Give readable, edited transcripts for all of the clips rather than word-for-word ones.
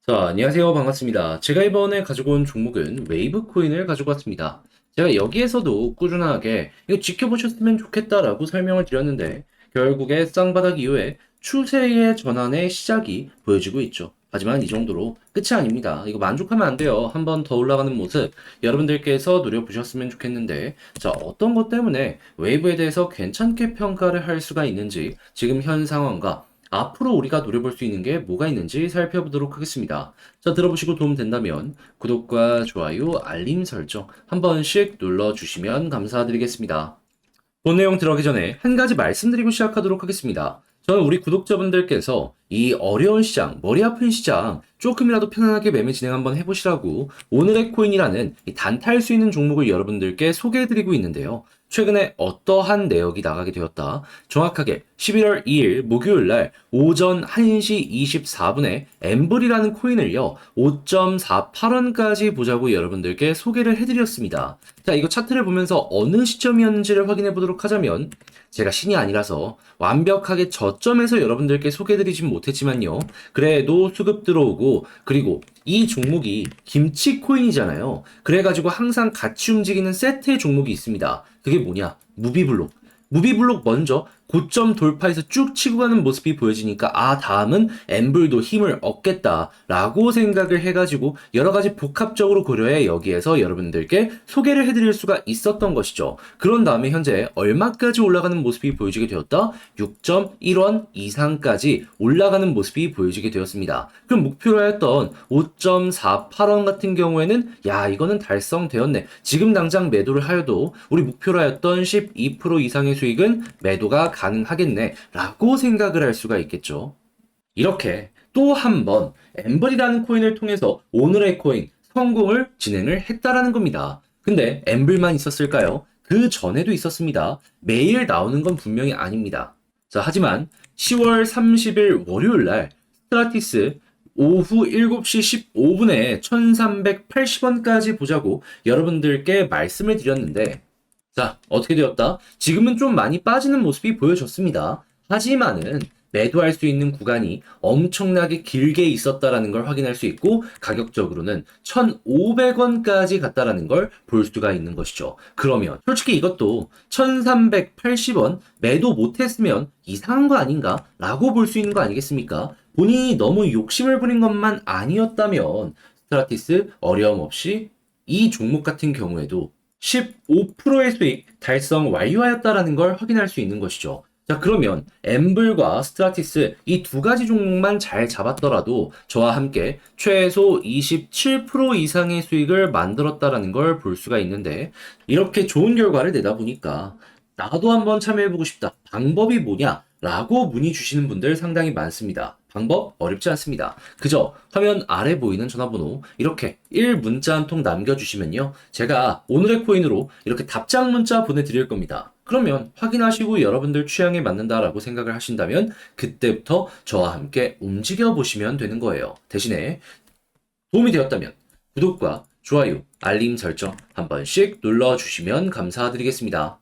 자, 안녕하세요. 반갑습니다. 제가 이번에 가지고 온 종목은 웨이브 코인을 가지고 왔습니다. 제가 여기에서도 꾸준하게 이거 지켜보셨으면 좋겠다라고 설명을 드렸는데, 결국에 쌍바닥 이후에 추세의 전환의 시작이 보여지고 있죠. 하지만 이 정도로 끝이 아닙니다. 이거 만족하면 안 돼요. 한 번 더 올라가는 모습 여러분들께서 노려보셨으면 좋겠는데, 자, 어떤 것 때문에 웨이브에 대해서 괜찮게 평가를 할 수가 있는지, 지금 현 상황과 앞으로 우리가 노려볼 수 있는 게 뭐가 있는지 살펴보도록 하겠습니다. 자, 들어보시고 도움 된다면 구독과 좋아요, 알림 설정 한 번씩 눌러주시면 감사드리겠습니다. 본 내용 들어가기 전에 한 가지 말씀드리고 시작하도록 하겠습니다. 저는 우리 구독자분들께서 이 어려운 시장, 머리 아픈 시장 조금이라도 편안하게 매매 진행 한번 해보시라고 오늘의 코인이라는 이 단타할 수 있는 종목을 여러분들께 소개해드리고 있는데요. 최근에 어떠한 내역이 나가게 되었다. 정확하게 11월 2일 목요일 날 오전 1시 24분에 엠블이라는 코인을요. 5.48원까지 보자고 여러분들께 소개를 해드렸습니다. 자, 이거 차트를 보면서 어느 시점이었는지를 확인해 보도록 하자면 제가 신이 아니라서 완벽하게 저점에서 여러분들께 소개해드리진 못했지만요. 그래도 수급 들어오고 그리고 이 종목이 김치 코인이잖아요. 그래가지고 항상 같이 움직이는 세트의 종목이 있습니다. 그게 뭐냐? 무비블록. 무비블록 먼저 고점 돌파해서 쭉 치고 가는 모습이 보여지니까 다음은 엠블도 힘을 얻겠다라고 생각을 해가지고 여러 가지 복합적으로 고려해 여기에서 여러분들께 소개를 해드릴 수가 있었던 것이죠. 그런 다음에 현재 얼마까지 올라가는 모습이 보여지게 되었다? 6.1원 이상까지 올라가는 모습이 보여지게 되었습니다. 그럼 목표로 하였던 5.48원 같은 경우에는 이거는 달성되었네. 지금 당장 매도를 하여도 우리 목표로 하였던 12% 이상의 수익은 매도가 가능하겠네 라고 생각을 할 수가 있겠죠. 이렇게 또 한 번 엠블이라는 코인을 통해서 오늘의 코인 성공을 진행을 했다라는 겁니다. 근데 엠블만 있었을까요? 그 전에도 있었습니다. 매일 나오는 건 분명히 아닙니다. 자, 하지만 10월 30일 월요일 날 스트라티스 오후 7시 15분에 1380원까지 보자고 여러분들께 말씀을 드렸는데, 자, 어떻게 되었다? 지금은 좀 많이 빠지는 모습이 보여졌습니다. 하지만은 매도할 수 있는 구간이 엄청나게 길게 있었다라는 걸 확인할 수 있고 가격적으로는 1,500원까지 갔다라는 걸 볼 수가 있는 것이죠. 그러면 솔직히 이것도 1,380원 매도 못했으면 이상한 거 아닌가? 라고 볼 수 있는 거 아니겠습니까? 본인이 너무 욕심을 부린 것만 아니었다면 스트라티스 어려움 없이 이 종목 같은 경우에도 15%의 수익 달성 완료하였다라는 걸 확인할 수 있는 것이죠. 자, 그러면 엠블과 스트라티스 이 두 가지 종목만 잘 잡았더라도 저와 함께 최소 27% 이상의 수익을 만들었다라는 걸 볼 수가 있는데, 이렇게 좋은 결과를 내다 보니까 나도 한번 참여해보고 싶다. 방법이 뭐냐? 라고 문의 주시는 분들 상당히 많습니다. 방법 어렵지 않습니다. 그저 화면 아래 보이는 전화번호 이렇게 1문자 한 통 남겨주시면요. 제가 오늘의 코인으로 이렇게 답장 문자 보내드릴 겁니다. 그러면 확인하시고 여러분들 취향에 맞는다라고 생각을 하신다면 그때부터 저와 함께 움직여 보시면 되는 거예요. 대신에 도움이 되었다면 구독과 좋아요, 알림 설정 한 번씩 눌러주시면 감사드리겠습니다.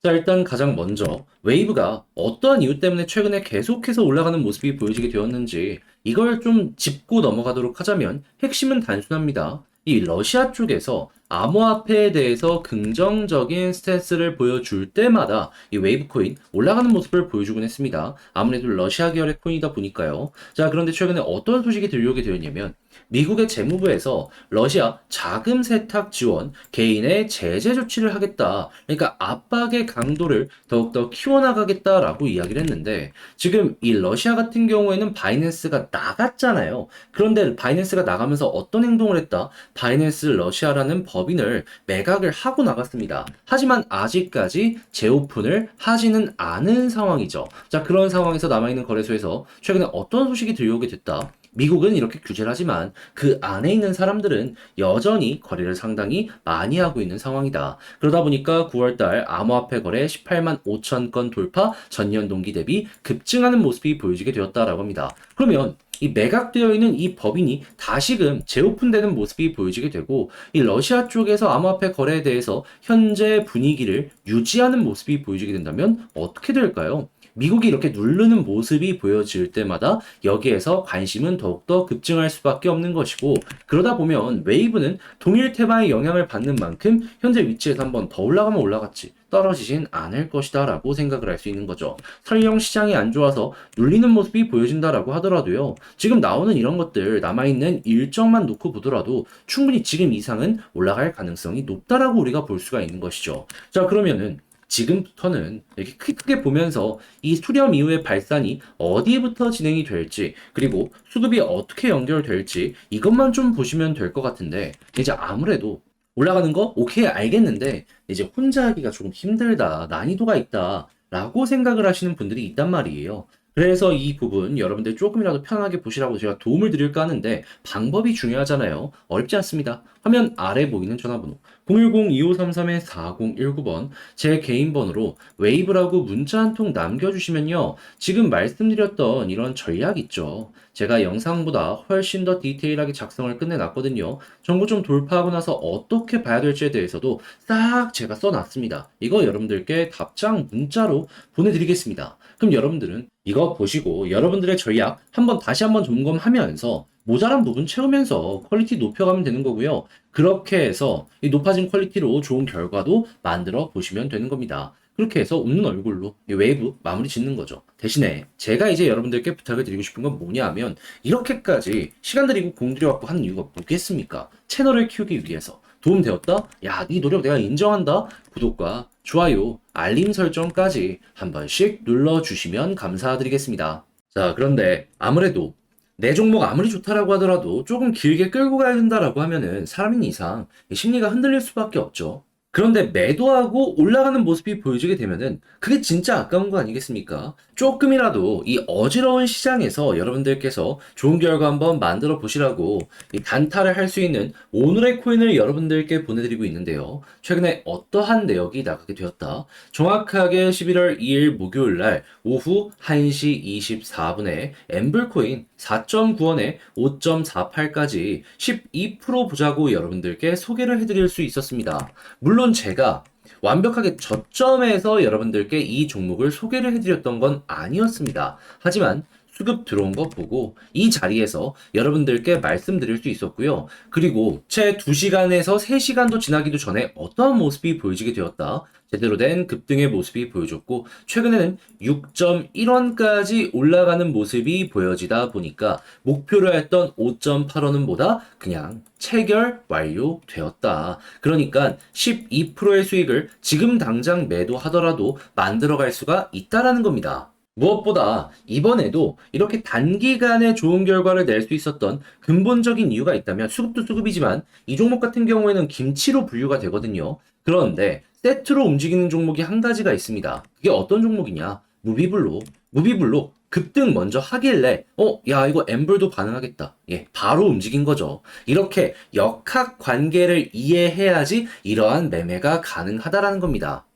자, 일단 가장 먼저 웨이브가 어떠한 이유 때문에 최근에 계속해서 올라가는 모습이 보여지게 되었는지 이걸 좀 짚고 넘어가도록 하자면 핵심은 단순합니다. 이 러시아 쪽에서 암호화폐에 대해서 긍정적인 스탠스를 보여줄 때마다 이 웨이브 코인 올라가는 모습을 보여주곤 했습니다. 아무래도 러시아 계열의 코인이다 보니까요. 자, 그런데 최근에 어떤 소식이 들려오게 되었냐면 미국의 재무부에서 러시아 자금 세탁 지원 개인의 제재 조치를 하겠다. 그러니까 압박의 강도를 더욱더 키워나가겠다라고 이야기를 했는데, 지금 이 러시아 같은 경우에는 바이낸스가 나갔잖아요. 그런데 바이낸스가 나가면서 어떤 행동을 했다? 바이낸스 러시아라는 법인을 매각을 하고 나갔습니다. 하지만 아직까지 재오픈을 하지는 않은 상황이죠. 자, 그런 상황에서 남아있는 거래소에서 최근에 어떤 소식이 들려오게 됐다? 미국은 이렇게 규제를 하지만 그 안에 있는 사람들은 여전히 거래를 상당히 많이 하고 있는 상황이다. 그러다 보니까 9월달 암호화폐 거래 18만 5천 건 돌파, 전년 동기 대비 급증하는 모습이 보여지게 되었다라고 합니다. 그러면 이 매각되어 있는 이 법인이 다시금 재오픈되는 모습이 보여지게 되고, 이 러시아 쪽에서 암호화폐 거래에 대해서 현재 분위기를 유지하는 모습이 보여지게 된다면 어떻게 될까요? 미국이 이렇게 누르는 모습이 보여질 때마다 여기에서 관심은 더욱더 급증할 수밖에 없는 것이고, 그러다 보면 웨이브는 동일 테마의 영향을 받는 만큼 현재 위치에서 한번 더 올라가면 올라갔지 떨어지진 않을 것이다 라고 생각을 할 수 있는 거죠. 설령 시장이 안 좋아서 눌리는 모습이 보여진다라고 하더라도요, 지금 나오는 이런 것들 남아있는 일정만 놓고 보더라도 충분히 지금 이상은 올라갈 가능성이 높다라고 우리가 볼 수가 있는 것이죠. 자, 그러면은 지금부터는 이렇게 크게 보면서 이 수렴 이후의 발산이 어디부터 진행이 될지, 그리고 수급이 어떻게 연결될지 이것만 좀 보시면 될 것 같은데, 이제 아무래도 올라가는 거 오케이 알겠는데 이제 혼자 하기가 조금 힘들다, 난이도가 있다 라고 생각을 하시는 분들이 있단 말이에요. 그래서 이 부분 여러분들 조금이라도 편하게 보시라고 제가 도움을 드릴까 하는데, 방법이 중요하잖아요. 어렵지 않습니다. 화면 아래 보이는 전화번호 010-2533-4019번 제 개인 번호로 웨이브라고 문자 한 통 남겨주시면요, 지금 말씀드렸던 이런 전략 있죠, 제가 영상보다 훨씬 더 디테일하게 작성을 끝내놨거든요. 정보 좀 돌파하고 나서 어떻게 봐야 될지에 대해서도 싹 제가 써놨습니다. 이거 여러분들께 답장 문자로 보내드리겠습니다. 그럼 여러분들은 이거 보시고 여러분들의 전략 다시 한번 점검하면서 모자란 부분 채우면서 퀄리티 높여가면 되는 거고요. 그렇게 해서 이 높아진 퀄리티로 좋은 결과도 만들어 보시면 되는 겁니다. 그렇게 해서 웃는 얼굴로 이 웨이브 마무리 짓는 거죠. 대신에 제가 이제 여러분들께 부탁을 드리고 싶은 건 뭐냐 하면, 이렇게까지 시간 들이고 공 들여갖고 하는 이유가 뭐겠습니까? 채널을 키우기 위해서. 도움 되었다? 야, 네 노력 내가 인정한다? 구독과 좋아요, 알림 설정까지 한 번씩 눌러주시면 감사드리겠습니다. 자, 그런데 아무래도 내 종목 아무리 좋다라고 하더라도 조금 길게 끌고 가야 된다라고 하면은 사람인 이상 심리가 흔들릴 수밖에 없죠. 그런데 매도하고 올라가는 모습이 보여지게 되면은 그게 진짜 아까운 거 아니겠습니까? 조금이라도 이 어지러운 시장에서 여러분들께서 좋은 결과 한번 만들어 보시라고 이 단타를 할 수 있는 오늘의 코인을 여러분들께 보내드리고 있는데요. 최근에 어떠한 내역이 나가게 되었다. 정확하게 11월 2일 목요일 날 오후 1시 24분에 엠블코인 4.9원에 5.48까지 12% 보자고 여러분들께 소개를 해드릴 수 있었습니다. 물론 제가 완벽하게 저점에서 여러분들께 이 종목을 소개를 해드렸던 건 아니었습니다. 하지만 수급 들어온 거 보고 이 자리에서 여러분들께 말씀드릴 수 있었고요. 그리고 채 2시간에서 3시간도 지나기도 전에 어떠한 모습이 보여지게 되었다. 제대로 된 급등의 모습이 보여줬고, 최근에는 6.1원까지 올라가는 모습이 보여지다 보니까 목표로 했던 5.8원은 보다 그냥 체결 완료되었다. 그러니까 12%의 수익을 지금 당장 매도하더라도 만들어갈 수가 있다라는 겁니다. 무엇보다 이번에도 이렇게 단기간에 좋은 결과를 낼 수 있었던 근본적인 이유가 있다면, 수급도 수급이지만 이 종목 같은 경우에는 김치로 분류가 되거든요. 그런데 세트로 움직이는 종목이 한 가지가 있습니다. 그게 어떤 종목이냐? 무비블록. 무비블록 급등 먼저 하길래 야, 이거 엠블도 반응하겠다. 예, 바로 움직인 거죠. 이렇게 역학 관계를 이해해야지 이러한 매매가 가능하다라는 겁니다.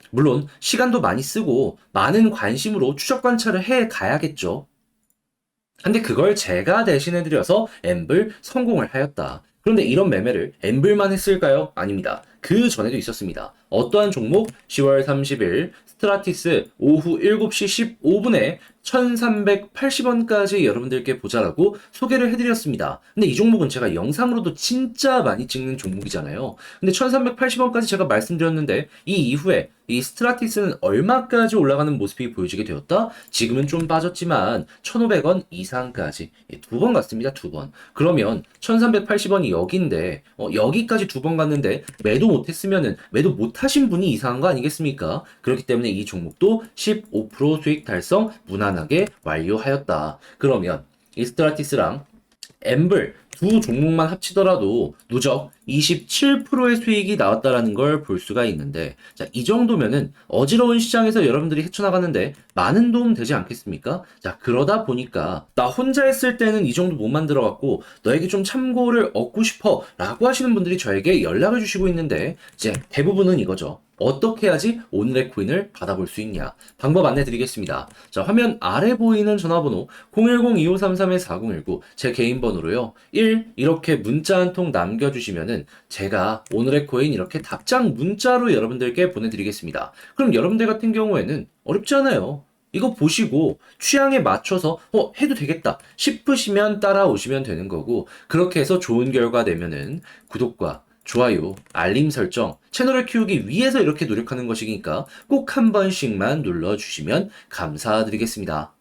물론 시간도 많이 쓰고 많은 관심으로 추적 관찰을 해 가야겠죠. 근데 그걸 제가 대신해드려서 엠블 성공을 하였다. 그런데 이런 매매를 엠블만 했을까요? 아닙니다. 그 전에도 있었습니다. 어떠한 종목? 10월 30일 스트라티스 오후 7시 15분에 1380원까지 여러분들께 보자라고 소개를 해드렸습니다. 근데 이 종목은 제가 영상으로도 진짜 많이 찍는 종목이잖아요. 근데 1380원까지 제가 말씀드렸는데 이 이후에 이 스트라티스는 얼마까지 올라가는 모습이 보여지게 되었다? 지금은 좀 빠졌지만 1500원 이상까지 두 번 갔습니다. 두 번. 그러면 1380원이 여기인데 여기까지 두 번 갔는데 매도 못했으면은 매도 못하신 분이 이상한 거 아니겠습니까? 그렇기 때문에 이 종목도 15% 수익 달성 무난하게 완료하였다. 그러면 이 스트라티스랑 엠블 두 종목만 합치더라도 누적 27%의 수익이 나왔다라는 걸 볼 수가 있는데, 자, 이 정도면은 어지러운 시장에서 여러분들이 헤쳐나가는데 많은 도움 되지 않겠습니까? 자, 그러다 보니까 나 혼자 했을 때는 이 정도 못 만들어갖고 너에게 좀 참고를 얻고 싶어 라고 하시는 분들이 저에게 연락을 주시고 있는데, 이제 대부분은 이거죠. 어떻게 해야지 오늘의 코인을 받아볼 수 있냐? 방법 안내 드리겠습니다. 자, 화면 아래 보이는 전화번호 010-2533-4019 제 개인 번호로요. 1. 이렇게 문자 한 통 남겨주시면은 제가 오늘의 코인 이렇게 답장 문자로 여러분들께 보내드리겠습니다. 그럼 여러분들 같은 경우에는 어렵지 않아요. 이거 보시고 취향에 맞춰서 해도 되겠다 싶으시면 따라오시면 되는 거고 그렇게 해서 좋은 결과 내면은 구독과 좋아요, 알림 설정, 채널을 키우기 위해서 이렇게 노력하는 것이니까 꼭 한 번씩만 눌러주시면 감사드리겠습니다.